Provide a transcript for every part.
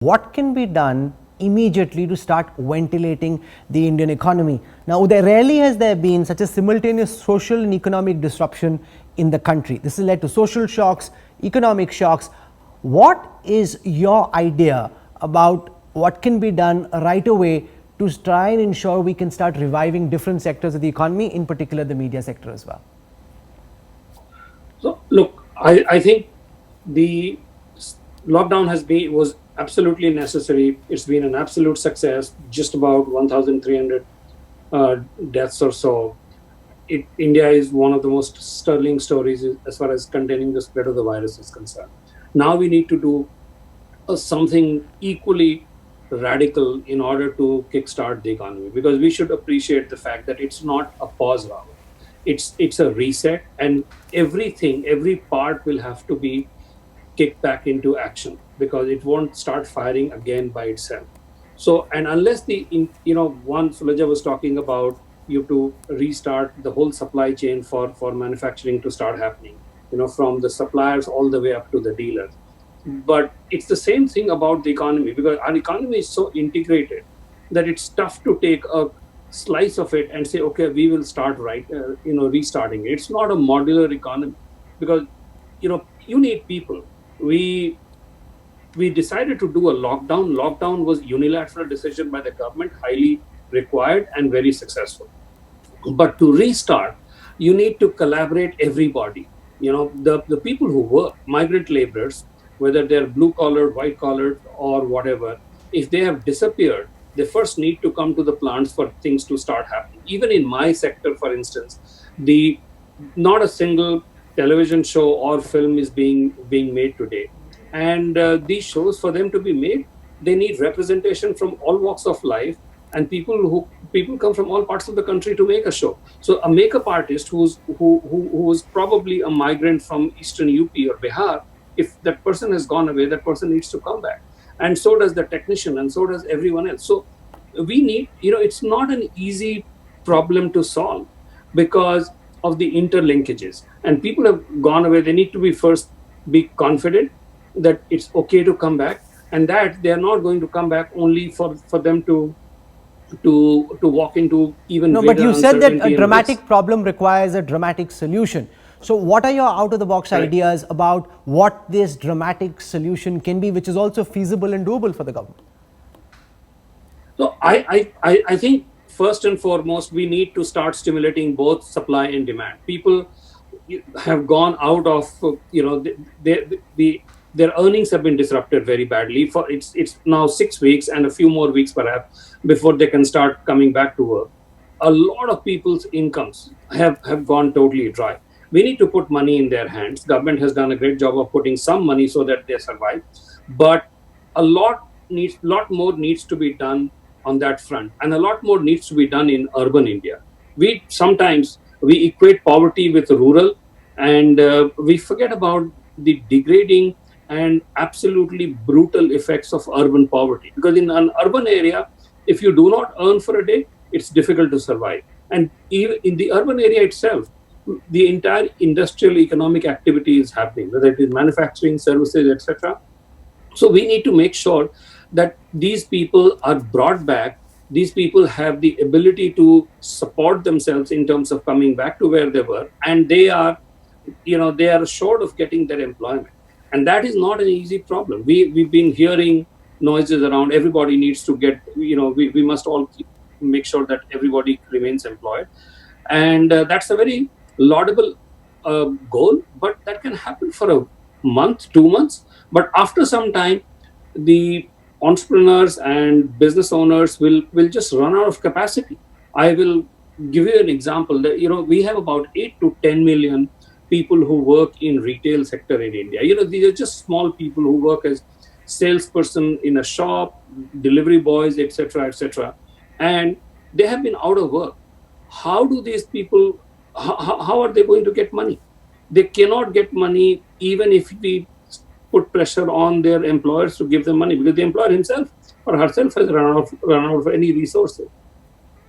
What can be done immediately to start ventilating the Indian economy? Now, there rarely has there been such a simultaneous social and economic disruption in the country. This has led to social shocks, economic shocks. What is your idea about what can be done right away to try and ensure we can start reviving different sectors of the economy, in particular the media sector as well? So, look, I think the lockdown was absolutely necessary. It's been an absolute success. Just about 1,300 deaths or so. India is one of the most sterling stories as far as containing the spread of the virus is concerned. Now we need to do something equally radical in order to kickstart the economy, because we should appreciate the fact that it's not a pause, Rahul. It's a reset, and every part will have to be kicked back into action, because it won't start firing again by itself. So, and unless one Sulaja was talking about, you have to restart the whole supply chain for manufacturing to start happening, from the suppliers all the way up to the dealers. But it's the same thing about the economy, because our economy is so integrated that it's tough to take a slice of it and say, okay, we will start restarting it. It's not a modular economy, because you need people. We decided to do a lockdown. Lockdown was unilateral decision by the government, highly required and very successful. But to restart, you need to collaborate everybody. The people who work, migrant laborers, whether they're blue collared, white collared, or whatever, if they have disappeared, they first need to come to the plants for things to start happening. Even in my sector, for instance, not a single television show or film is being made today. And these shows, for them to be made, they need representation from all walks of life, and people come from all parts of the country to make a show. So a makeup artist who was probably a migrant from Eastern UP or Bihar, if that person has gone away, that person needs to come back. And so does the technician, and so does everyone else. So we need, it's not an easy problem to solve because of the interlinkages. And people have gone away. They need to be confident that it's okay to come back, and that they are not going to come back only for them to walk into even no, greater but you said that uncertainty a and dramatic risk. problem requires a dramatic solution. So what are your out of the box Right. ideas about what this dramatic solution can be, which is also feasible and doable for the government? So I think first and foremost, we need to start stimulating both supply and demand. People have gone out of, their earnings have been disrupted very badly. For it's now 6 weeks and a few more weeks perhaps before they can start coming back to work. A lot of people's incomes have gone totally dry. We need to put money in their hands. Government has done a great job of putting some money so that they survive, but a lot more needs to be done on that front, and a lot more needs to be done in urban India. We equate poverty with rural, and we forget about the degrading and absolutely brutal effects of urban poverty. Because in an urban area, if you do not earn for a day, it's difficult to survive. And even in the urban area itself, the entire industrial economic activity is happening, whether it is manufacturing, services, etc. So we need to make sure that these people are brought back. These people have the ability to support themselves in terms of coming back to where they were, and they are assured of getting their employment. And that is not an easy problem. We've been hearing noises around. Everybody needs to get, we must all make sure that everybody remains employed, and that's a very laudable goal. But that can happen for a month, 2 months. But after some time, the entrepreneurs and business owners will just run out of capacity. I will give you an example. That we have about 8 to 10 million people who work in retail sector in India. These are just small people who work as salesperson in a shop, delivery boys, etc., etc., and they have been out of work. How do these people? How are they going to get money? They cannot get money even if we put pressure on their employers to give them money, because the employer himself or herself has run out of any resources.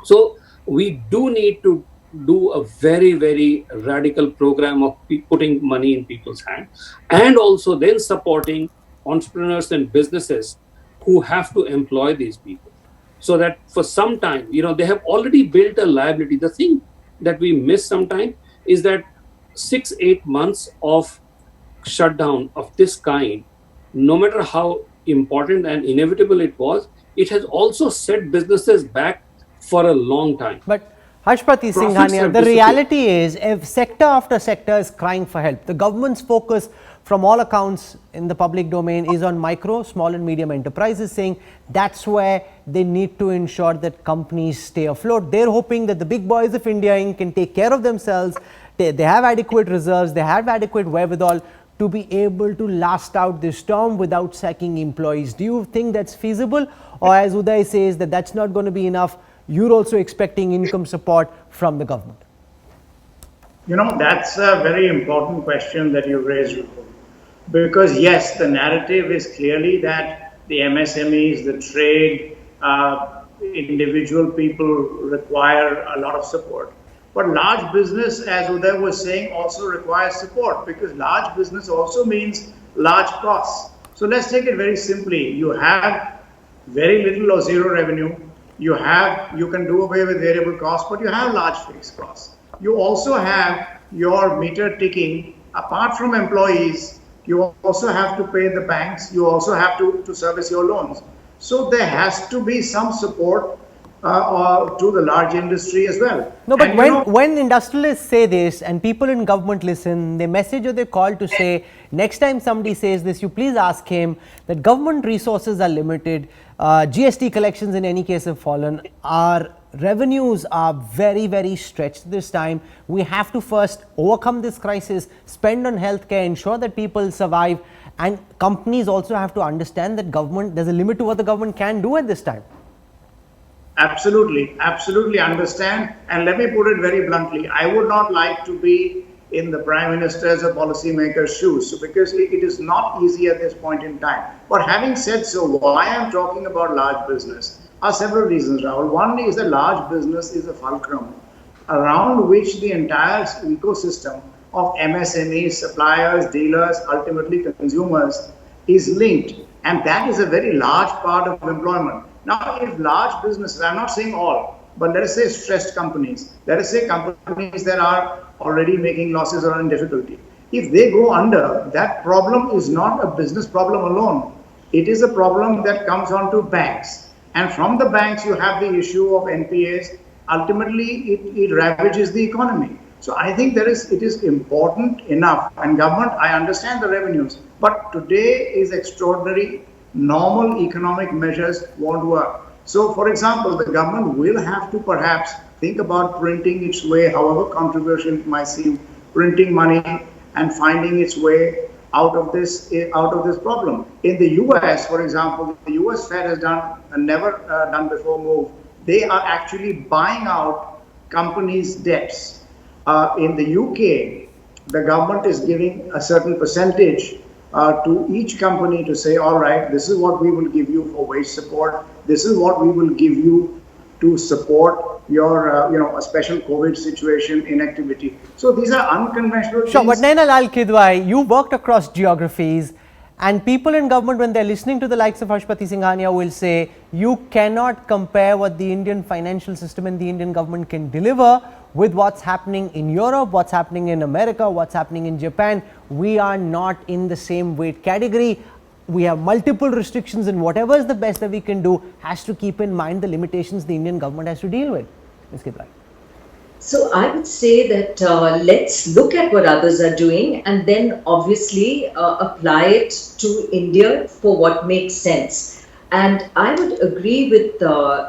So we do need to do a very, very radical program of putting money in people's hands, and also then supporting entrepreneurs and businesses who have to employ these people. So that for some time, they have already built a liability. The thing that we miss sometimes is that 6-8 months of shutdown of this kind, no matter how important and inevitable it has also set businesses back for a long time. But Harshpati Profits Singhania, have the disappeared. reality is if sector after sector is crying for help. The government's focus from all accounts in the public domain is on micro, small and medium enterprises, saying that's where they need to ensure that companies stay afloat. They're hoping that the big boys of India Inc. can take care of themselves. They have adequate reserves, they have adequate wherewithal to be able to last out this storm without sacking employees. Do you think that's feasible? Or as Uday says, that that's not going to be enough, you're also expecting income support from the government? That's a very important question that you raised, Rupal. Because yes, the narrative is clearly that the MSMEs, the trade, individual people require a lot of support. But large business, as Uday was saying, also requires support, because large business also means large costs. So let's take it very simply. You have very little or zero revenue. You can do away with variable costs, but you have large fixed costs. You also have your meter ticking. Apart from employees, you also have to pay the banks. You also have to service your loans. So there has to be some support to the large industry as well. No, but when industrialists say this and people in government listen, they message or they call to say, next time somebody says this, you please ask him that government resources are limited, GST collections in any case have fallen, our revenues are very, very stretched this time. We have to first overcome this crisis, spend on healthcare, ensure that people survive, and companies also have to understand that there's a limit to what the government can do at this time. Absolutely understand. And let me put it very bluntly. I would not like to be in the Prime Minister's or policymaker's shoes, because it is not easy at this point in time. But having said so, why I'm talking about large business are several reasons, Rahul. One is that large business is a fulcrum around which the entire ecosystem of MSMEs, suppliers, dealers, ultimately consumers is linked. And that is a very large part of employment. Now, if large businesses, I'm not saying all, but let us say stressed companies, let us say companies that are already making losses or in difficulty, if they go under, that problem is not a business problem alone. It is a problem that comes on to banks. And from the banks, you have the issue of NPAs. Ultimately, it ravages the economy. So I think it is important enough. And government, I understand the revenues, but today is extraordinary. Normal economic measures won't work. So, for example, the government will have to perhaps think about printing its way, however controversial it might seem, printing money and finding its way out of this problem. In the US, for example, the US Fed has done a never done before move. They are actually buying out companies' debts. In the UK, the government is giving a certain percentage to each company to say, all right, this is what we will give you for wage support. This is what we will give you to support your, a special COVID situation, inactivity. So these are unconventional Sure, things. but Naina Lal Kidwai, you worked across geographies, and people in government, when they're listening to the likes of Harshpati Singhania, will say, you cannot compare what the Indian financial system and the Indian government can deliver with what's happening in Europe, what's happening in America, what's happening in Japan. We are not in the same weight category. We have multiple restrictions, and whatever is the best that we can do has to keep in mind the limitations the Indian government has to deal with. Ms. Kidwai. So I would say that let's look at what others are doing and then obviously apply it to India for what makes sense. And I would agree with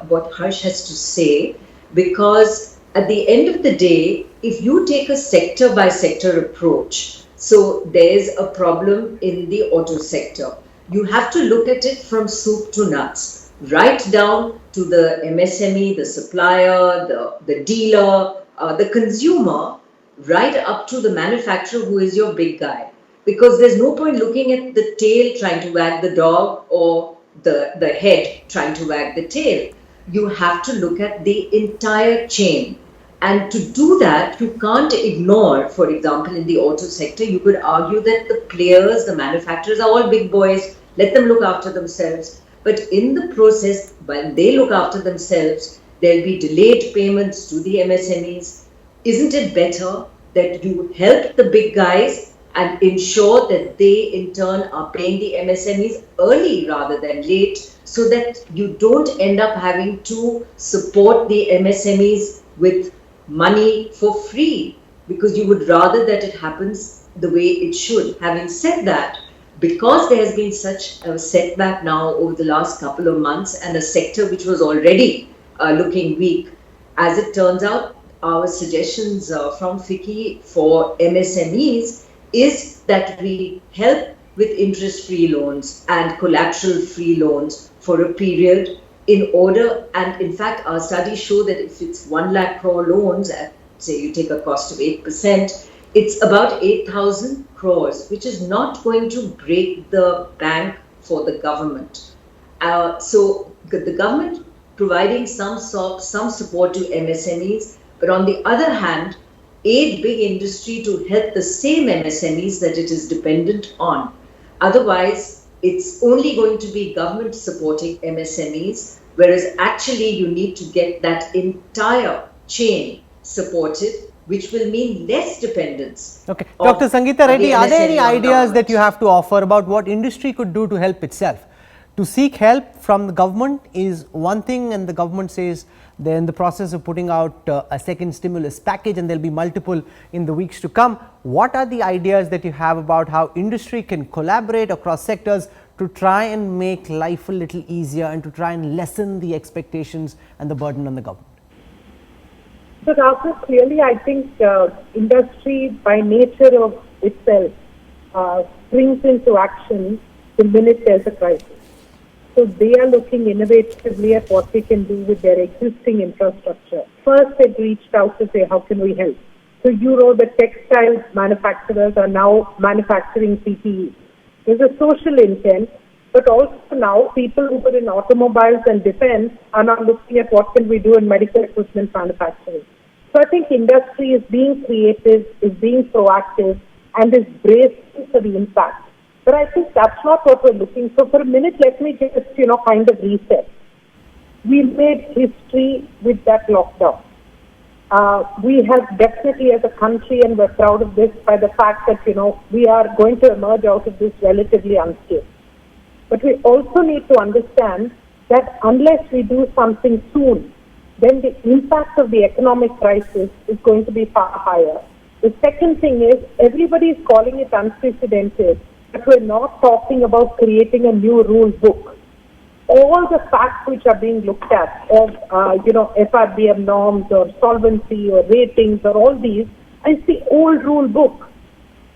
what Harsh has to say, because at the end of the day, if you take a sector by sector approach, so there's a problem in the auto sector, you have to look at it from soup to nuts, right down to the MSME, the supplier, the dealer, the consumer, right up to the manufacturer who is your big guy. Because there's no point looking at the tail trying to wag the dog or the head trying to wag the tail. You have to look at the entire chain. And to do that, you can't ignore, for example, in the auto sector, you could argue that the players, the manufacturers are all big boys, let them look after themselves. But in the process, while they look after themselves, there'll be delayed payments to the MSMEs. Isn't it better that you help the big guys and ensure that they in turn are paying the MSMEs early rather than late, so that you don't end up having to support the MSMEs with money for free, because you would rather that it happens the way it should. Having said that, because there has been such a setback now over the last couple of months, and a sector which was already looking weak, as it turns out, our suggestions from FICCI for MSMEs is that we help with interest-free loans and collateral-free loans for a period in order, and in fact our studies show that if it's 1 lakh crore loans at, say, you take a cost of 8%, it's about 8,000 crores, which is not going to break the bank for the government. So the government providing some support to MSMEs, but on the other hand, aid big industry to help the same MSMEs that it is dependent on. Otherwise, it's only going to be government supporting MSMEs, whereas actually you need to get that entire chain supported, which will mean less dependence. Okay. Dr. Sangeeta Reddy, are there any ideas government that you have to offer about what industry could do to help itself? To seek help from the government is one thing, and the government says they're in the process of putting out a second stimulus package, and there'll be multiple in the weeks to come. What are the ideas that you have about how industry can collaborate across sectors to try and make life a little easier and to try and lessen the expectations and the burden on the government? So Rahul, clearly I think industry by nature of itself springs into action the minute there's a crisis. So they are looking innovatively at what they can do with their existing infrastructure. First, they've reached out to say, how can we help? So you know the textile manufacturers are now manufacturing PPE. There's a social intent, but also now people who are in automobiles and defense are now looking at what can we do in medical equipment manufacturing. So I think industry is being creative, is being proactive, and is bracing for the impact. But I think that's not what we're looking for. For a minute, let me just, kind of reset. We made history with that lockdown. We have definitely as a country, and we're proud of this, by the fact that, we are going to emerge out of this relatively unscathed. But we also need to understand that unless we do something soon, then the impact of the economic crisis is going to be far higher. The second thing is, everybody is calling it unprecedented, but we're not talking about creating a new rule book. All the facts which are being looked at of, FRBM norms or solvency or ratings or all these, is the old rule book.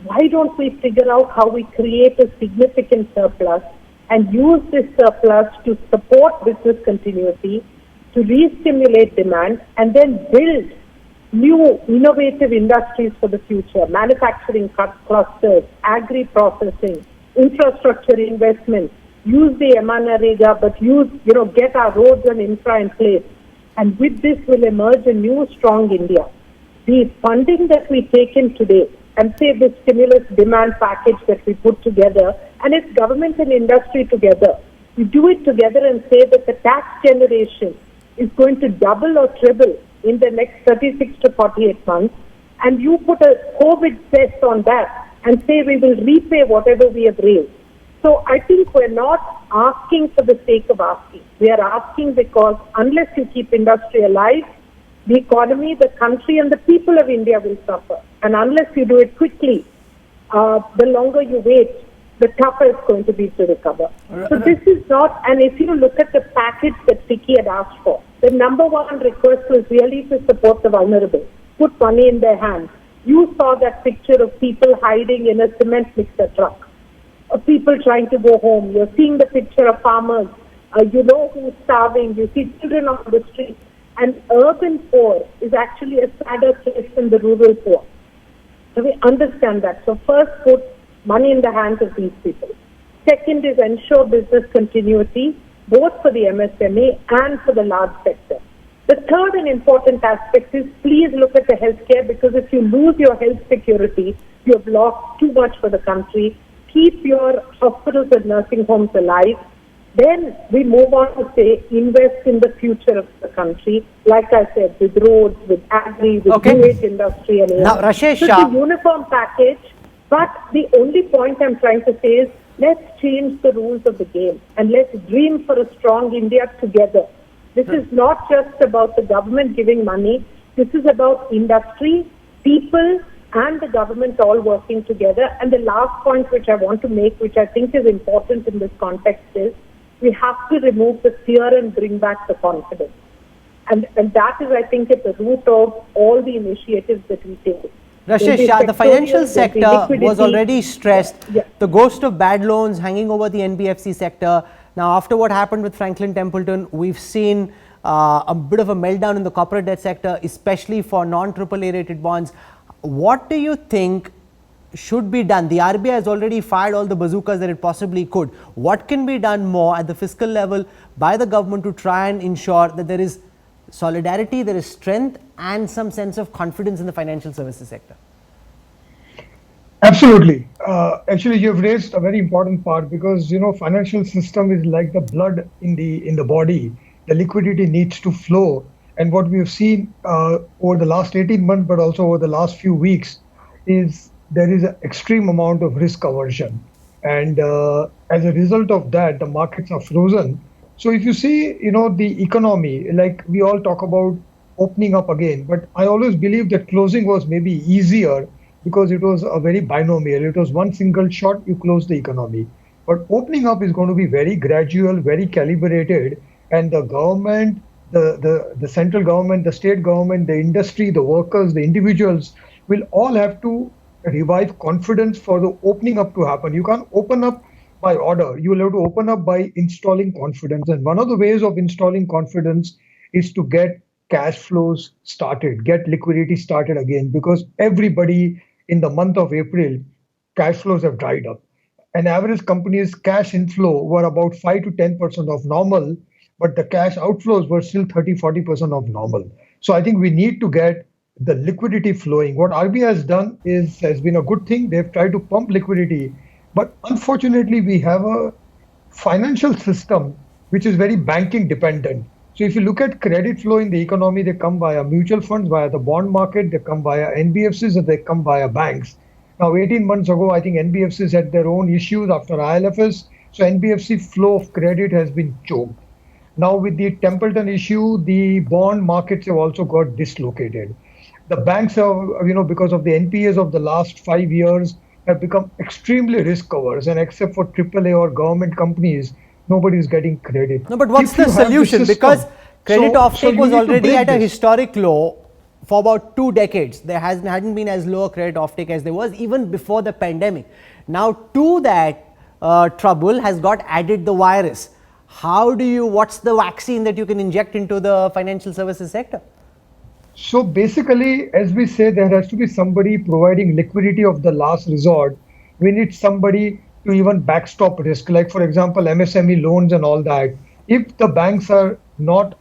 Why don't we figure out how we create a significant surplus and use this surplus to support business continuity, to re-stimulate demand, and then build new innovative industries for the future, manufacturing clusters, agri-processing, infrastructure investments, use the MNREGA, but get our roads and infra in place. And with this will emerge a new strong India. The funding that we take in today, and say the stimulus demand package that we put together, and it's government and industry together, we do it together and say that the tax generation is going to double or triple in the next 36 to 48 months, and you put a COVID test on that and say we will repay whatever we have raised. So I think we're not asking for the sake of asking. We are asking because unless you keep industry alive, the economy, the country, and the people of India will suffer. And unless you do it quickly, the longer you wait, the tougher it's going to be to recover. So this is not, and if you look at the package that FICCI had asked for, the number one request was really to support the vulnerable, put money in their hands. You saw that picture of people hiding in a cement mixer truck, of people trying to go home. You're seeing the picture of farmers, who's starving. You see children on the street. And urban poor is actually a sadder case than the rural poor. So we understand that. So first, put money in the hands of these people. Second is ensure business continuity, both for the MSME and for the large sector. The third and important aspect is please look at the healthcare, because if you lose your health security, you have lost too much for the country. Keep your hospitals and nursing homes alive. Then we move on to say invest in the future of the country. Like I said, with roads, with agri, with new age industry and AI. Now, Rashesh So Shah. it's a uniform package. But the only point I'm trying to say is let's change the rules of the game and let's dream for a strong India together. This is not just about the government giving money. This is about industry, people, and the government all working together. And the last point which I want to make, which I think is important in this context, is we have to remove the fear and bring back the confidence. And that is, I think, at the root of all the initiatives that we take. Rashesh Shah, the financial sector was already stressed. Yeah. The ghost of bad loans hanging over the NBFC sector. Now, after what happened with Franklin Templeton, we've seen a bit of a meltdown in the corporate debt sector, especially for non-AAA rated bonds. What do you think should be done? The RBI has already fired all the bazookas that it possibly could. What can be done more at the fiscal level by the government to try and ensure that there is solidarity, there is strength and some sense of confidence in the financial services sector? Absolutely. Actually, you've raised a very important part because, financial system is like the blood in the body. The liquidity needs to flow. And what we have seen over the last 18 months, but also over the last few weeks, is there is an extreme amount of risk aversion. And as a result of that, the markets are frozen. So if you see, the economy, like we all talk about opening up again, but I always believe that closing was maybe easier because it was a very binomial. It was one single shot, you close the economy. But opening up is going to be very gradual, very calibrated, and the government, the central government, the state government, the industry, the workers, the individuals will all have to revive confidence for the opening up to happen. You can't open up by order. You will have to open up by installing confidence. And one of the ways of installing confidence is to get cash flows started, get liquidity started again, because everybody in the month of April, cash flows have dried up. An average company's cash inflow were about 5 to 10% of normal, but the cash outflows were still 30-40% of normal. So I think we need to get the liquidity flowing. What RBI has done has been a good thing. They've tried to pump liquidity, but unfortunately we have a financial system which is very banking dependent. So if you look at credit flow in the economy, they come via mutual funds, via the bond market, they come via NBFCs, and they come via banks. Now, 18 months ago, I think NBFCs had their own issues after ILFS. So NBFC flow of credit has been choked. Now with the Templeton issue, the bond markets have also got dislocated. The banks have, because of the NPAs of the last 5 years, have become extremely risk averse, and except for AAA or government companies, nobody is getting credit. No, but what's the solution? Because credit offtake was already at a historic low for about 2 decades. There hadn't been as low a credit offtake as there was even before the pandemic. Now to that trouble has got added the virus. What's the vaccine that you can inject into the financial services sector? So basically, as we say, there has to be somebody providing liquidity of the last resort. We need somebody to even backstop risk, like for example, MSME loans and all that. If the banks are not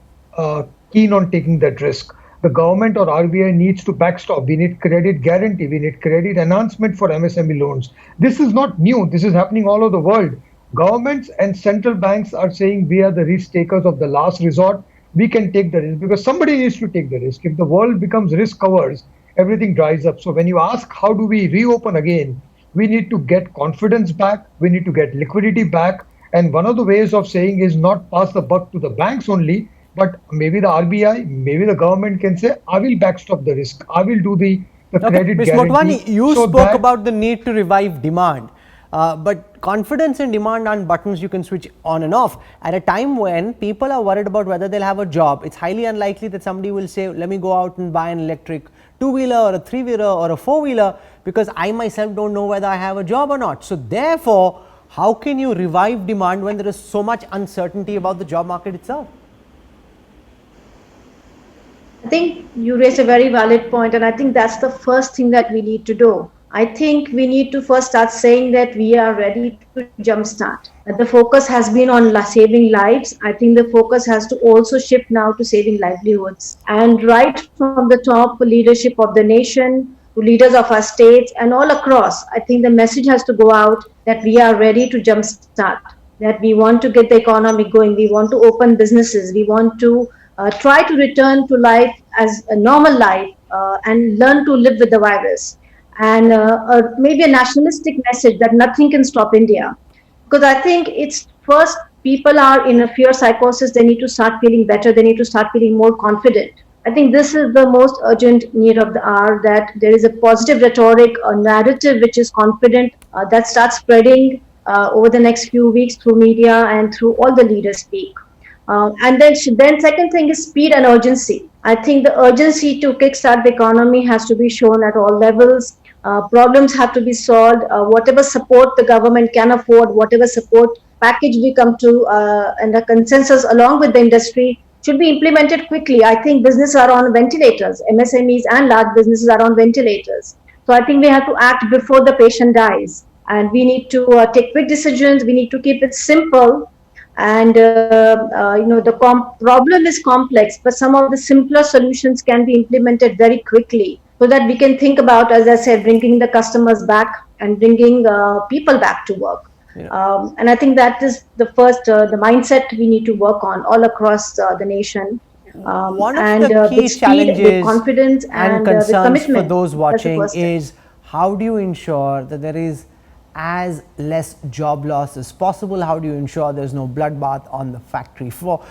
keen on taking that risk, the government or RBI needs to backstop. We need credit guarantee. We need credit enhancement for MSME loans. This is not new. This is happening all over the world. Governments and central banks are saying we are the risk takers of the last resort. We can take the risk because somebody needs to take the risk. If the world becomes risk averse, everything dries up. So when you ask how do we reopen again, we need to get confidence back. We need to get liquidity back. And one of the ways of saying is not pass the buck to the banks only, but maybe the RBI, maybe the government can say, I will backstop the risk. I will do the credit Ms. guarantee. Motwani, you spoke about the need to revive demand. But confidence and demand aren't buttons you can switch on and off. At a time when people are worried about whether they'll have a job, it's highly unlikely that somebody will say, let me go out and buy an electric two-wheeler or a three-wheeler or a four-wheeler because I myself don't know whether I have a job or not. So therefore, how can you revive demand when there is so much uncertainty about the job market itself? I think you raised a very valid point, and I think that's the first thing that we need to do. I think we need to first start saying that we are ready to jumpstart. That the focus has been on saving lives. I think the focus has to also shift now to saving livelihoods. And right from the top leadership of the nation, to leaders of our states and all across, I think the message has to go out that we are ready to jumpstart. that we want to get the economy going, we want to open businesses, we want to try to return to life as a normal life and learn to live with the virus. And maybe a nationalistic message that nothing can stop India. Because I think it's first, people are in a fear psychosis, they need to start feeling better, they need to start feeling more confident. I think this is the most urgent need of the hour, that there is a positive rhetoric, a narrative which is confident, that starts spreading over the next few weeks through media and through all the leaders speak. And then second thing is speed and urgency. I think the urgency to kickstart the economy has to be shown at all levels. Problems have to be solved. Whatever support the government can afford, whatever support package we come to, and the consensus along with the industry should be implemented quickly. I think businesses are on ventilators, MSMEs and large businesses are on ventilators. So I think we have to act before the patient dies, and we need to take quick decisions. We need to keep it simple, and the problem is complex, but some of the simpler solutions can be implemented very quickly, so that we can think about, as I said, bringing the customers back and bringing people back to work. Yeah. And I think that is the first, the mindset we need to work on all across the nation. One of And the key with speed, with challenges confidence, and with concerns commitment. for those That's the watching first step. is, how do you ensure that there is as less job loss as possible? How do you ensure there's no bloodbath on the factory floor?